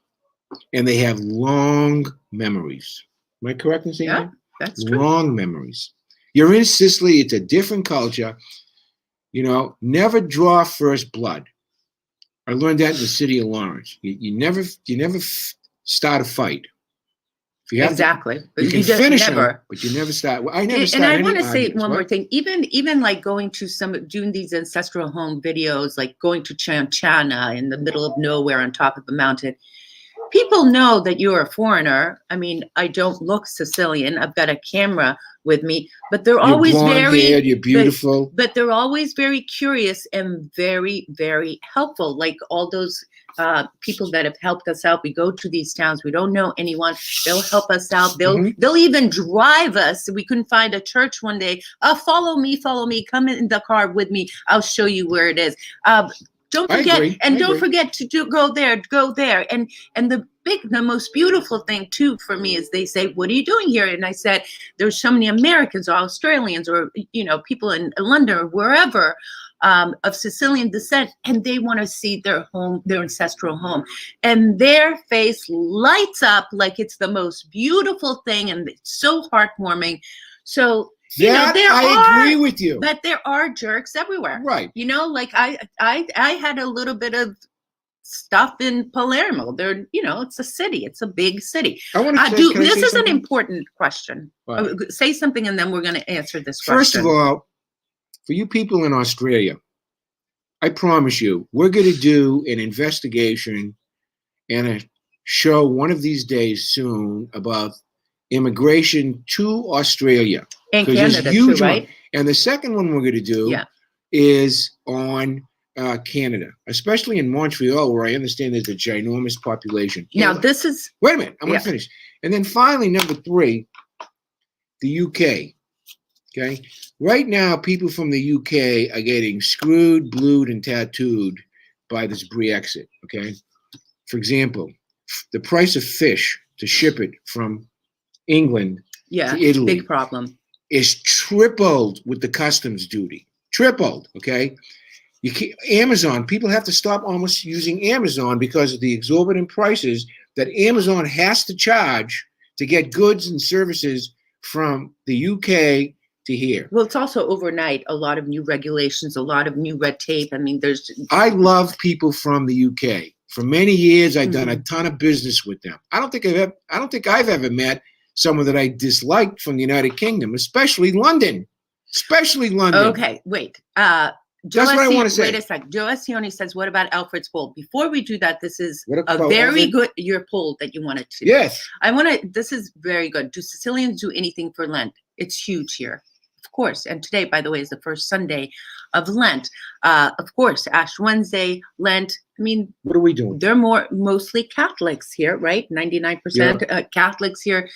and they have long memories. Am I correct in saying that? Yeah, that's true. Long memories. You're in Sicily, it's a different culture. Never draw first blood. I learned that in the city of Lawrence. You never start a fight. If you have Exactly. to, But you can just finish them, never. but you never start. Well, I never And start I any want to say arguments. one more What? thing. Even like going to doing these ancestral home videos, like going to Chana in the middle of nowhere on top of a mountain. People know that you're a foreigner. I mean, I don't look Sicilian. I've got a camera with me, but they're You're always blonde-haired, you're beautiful. But they're always very curious and very, very helpful. Like all those people that have helped us out. We go to these towns. We don't know anyone. They'll help us out. They'll even drive us. We couldn't find a church one day. Follow me. Come in the car with me. I'll show you where it is. Don't forget, don't forget to go there. And the most beautiful thing too for me is they say, "What are you doing here?" And I said, "There's so many Americans or Australians or people in London or wherever of Sicilian descent, and they want to see their home, their ancestral home, and their face lights up like it's the most beautiful thing, and it's so heartwarming." So. I agree with you. But there are jerks everywhere. Right. Like I had a little bit of stuff in Palermo. It's a city. It's a big city. This is an important question. Say something and then we're going to answer this question. First of all, for you people in Australia, I promise you, we're going to do an investigation and a show one of these days soon about immigration to Australia. And Canada too, right? And the second one we're going to do is on Canada, especially in Montreal, where I understand there's a ginormous population. Now, this is... Wait a minute. I'm going to finish. And then finally, number 3, the UK. Okay? Right now, people from the UK are getting screwed, blued, and tattooed by this Brexit. Okay? For example, the price of fish to ship it from England to Italy. Big problem. Is tripled with the customs duty. Tripled, okay? Amazon, people have to stop almost using Amazon because of the exorbitant prices that Amazon has to charge to get goods and services from the UK to here. Well, it's also overnight, a lot of new regulations, a lot of new red tape. I mean, I love people from the UK. For many years, I've done a ton of business with them. I don't think I've ever met someone that I disliked from the United Kingdom, especially London. Okay, wait. That's what I want to say. Wait a second. Joe Essioni says, what about Alfred's poll? Before we do that, this is a very good, your poll that you wanted to. Yes. This is very good. Do Sicilians do anything for Lent? It's huge here. Of course. And today, by the way, is the first Sunday of Lent. Of course, Ash Wednesday, Lent. I mean, what are we doing? They're mostly Catholics here, right? 99% Catholics here.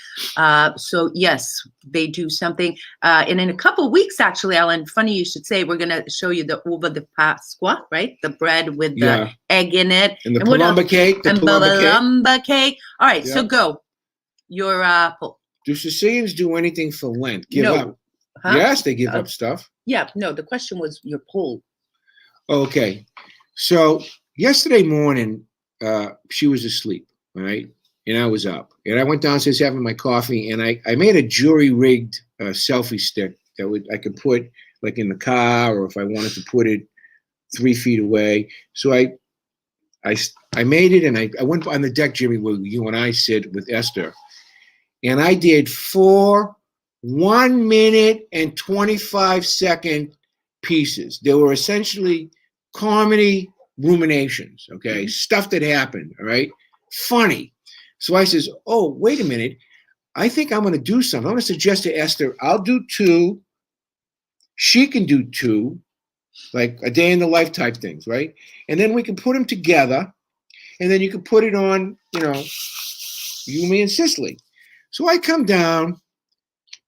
So yes, they do something. And in a couple of weeks, actually, Alan, funny you should say, we're going to show you the uva de Pasqua, right? The bread with the egg in it. And the palumba cake. The palumba cake. All right, so go. Your poll. Do Sicilians do anything for Lent? Give up? Huh? Yes, they give up stuff. Yeah, no, the question was your poll. Okay. So yesterday morning, she was asleep, right? And I was up. And I went downstairs having my coffee, and I made a jury-rigged selfie stick that I could put like in the car, or if I wanted to put it 3 feet away. So I made it, and I went on the deck, Jimmy, where you and I sit with Esther, and I did 4 1 minute and 25 second pieces. They were essentially comedy ruminations, okay? Stuff that happened, all right? Funny. So I says, oh, wait a minute. I think I'm going to do something. I'm going to suggest to Esther, I'll do 2. She can do 2, like a day in the life type things, right? And then we can put them together, and then you can put it on, you, me, and Sicily. So I come down.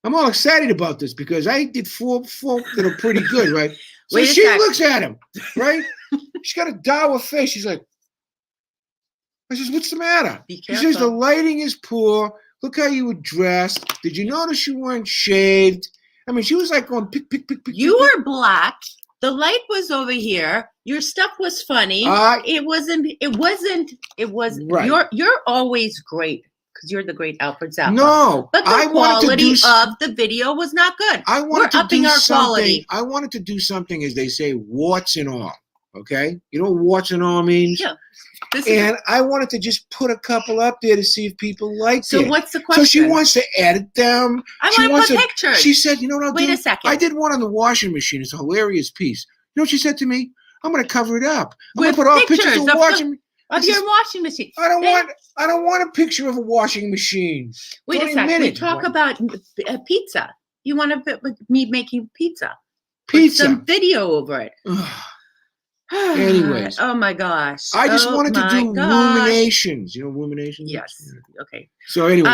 I'm all excited about this because I did 4 that are pretty good, right? So she looks at him, right? She's got a dour face. She's like, I says, what's the matter? She says, the lighting is poor. Look how you were dressed. Did you notice you weren't shaved? I mean, she was like going pick. You were black. The light was over here. Your stuff was funny. It wasn't. Right. You're always great. Because you're the great Alfred Zappa. No, but the quality of the video was not good. We're upping our quality. I wanted to do something, as they say, warts and all. Okay, you know what warts and all means? Yeah. And I wanted to just put a couple up there to see if people liked it. So what's the question? So she wants to edit them. I She want to wants put pictures. She said, you know what I'll Wait do? a second. I did one on the washing machine. It's a hilarious piece. You know what she said to me? I'm going to cover it up. I'm going to put all pictures of washing of your washing machine. I don't want a picture of a washing machine. Wait a second. We talk about pizza. You want to put me making pizza? Pizza. Put some video over it. Anyways. Oh my gosh. I just wanted to do ruminations. You know ruminations? Yes. Okay. So anyway,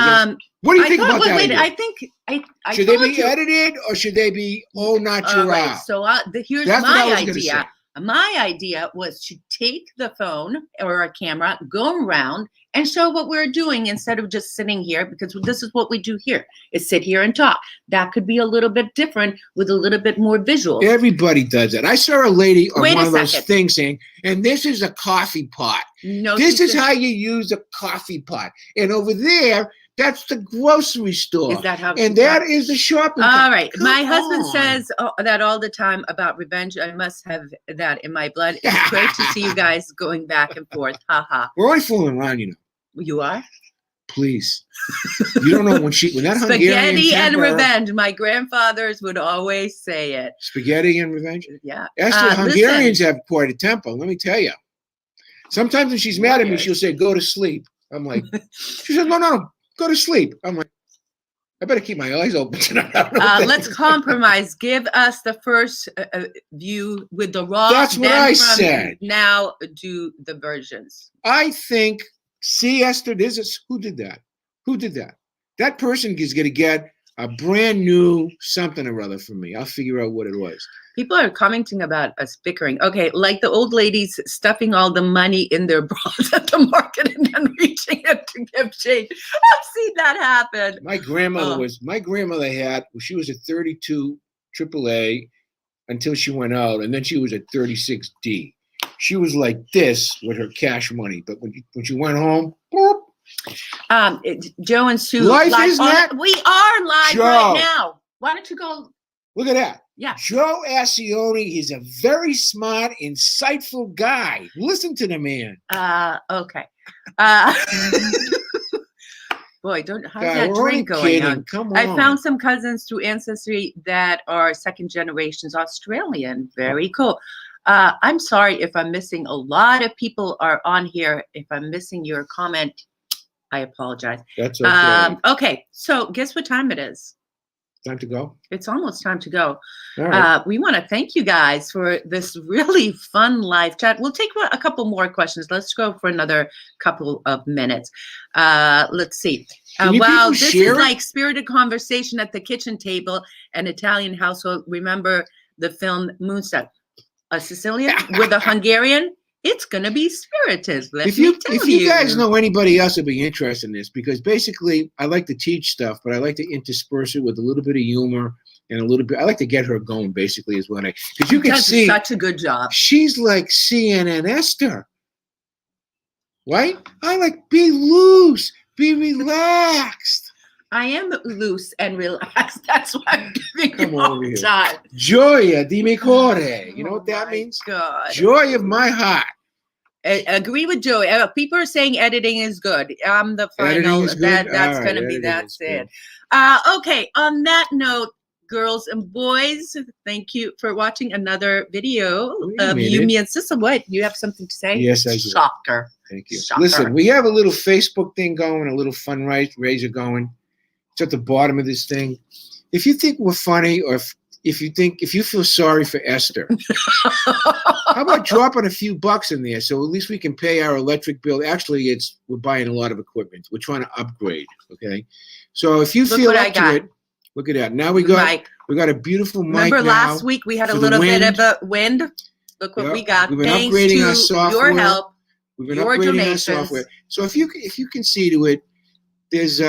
what do you think about that? Wait, I think I should they be edited or should they be au natural? Right, so here's my idea. My idea was to take the phone or a camera, go around and show what we're doing instead of just sitting here, because this is what we do here, is sit here and talk. That could be a little bit different with a little bit more visual. Everybody does that. I saw a lady on one of those things saying, and this is a coffee pot. No, this is how you use a coffee pot. And over there, that's the grocery store. Is that how? And that is the shopping. All right. My husband says that all the time about revenge. I must have that in my blood. It's great to see you guys going back and forth. Ha ha. We're only fooling around, you know. You are? Please. You don't know when that Hungarian spaghetti and revenge. My grandfathers would always say it. Spaghetti and revenge? Yeah. Esther, Hungarians have quite a temper, let me tell you. Sometimes when she's mad at me, she'll say, go to sleep. I'm like, she says, no, go to sleep. I'm like, I better keep my eyes open tonight. Let's compromise. Give us the first view with the raw. That's what I said. Now do the versions. I think, see, Esther, who did that? Who did that? That person is going to get a brand new something or other from me. I'll figure out what it was. People are commenting about us bickering. Okay, like the old ladies stuffing all the money in their bras at the market and then reaching it to give change. I've seen that happen. My grandmother had, she was at 32 AAA until she went out, and then she was at 36D. She was like this with her cash money, but when she went home, boop. Joe and Sue, life is we are live right now. Why don't you go? Look at that. Yeah. Joe Ascione is a very smart, insightful guy. Listen to the man. Okay. Boy, how's that drink going on? Come on. I found some cousins through Ancestry that are second generations Australian. Very cool. I'm sorry if I'm missing. A lot of people are on here. If I'm missing your comment, I apologize. That's okay. Okay, so guess what time it is? Time to go? It's almost time to go. All right. We want to thank you guys for this really fun live chat. We'll take a couple more questions. Let's go for another couple of minutes. Let's see. Wow, this is like spirited conversation at the kitchen table, an Italian household. Remember the film Moonstruck? A Sicilian with a Hungarian? It's going to be spirited. If you guys know anybody else would be interested in this, because basically I like to teach stuff, but I like to intersperse it with a little bit of humor and a little bit. I like to get her going, basically, is what because you can see such a good job. She's like CNN Esther, right? I like be loose, be relaxed. I am loose and relaxed. That's why I'm giving you all the time. Gioia di mio cuore. You know what that means? God. Joy of my heart. I agree with Joey. People are saying editing is good. I'm the final. That's going to be. That's it. Okay. On that note, girls and boys, thank you for watching another video of you, me, and Sissel. What? You have something to say? Yes, I do. Shocker. Thank you. Shocker. Listen, we have a little Facebook thing going, a little fundraiser going. It's at the bottom of this thing. If you think we're funny, or if you feel sorry for Esther, how about dropping a few bucks in there so at least we can pay our electric bill? Actually, we're buying a lot of equipment. We're trying to upgrade. Okay, so if you feel up to it, look at that. Now we got a beautiful mic. Remember last week we had a little bit of a wind. Look what we got. We've been upgrading our software. Your help. We've been upgrading our software. So if you can see to it, there's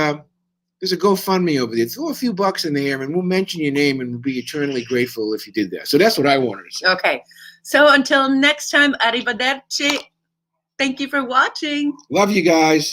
a GoFundMe over there. Throw a few bucks in there, and we'll mention your name, and we'll be eternally grateful if you did that. So that's what I wanted to say. Okay. So until next time, arrivederci. Thank you for watching. Love you guys.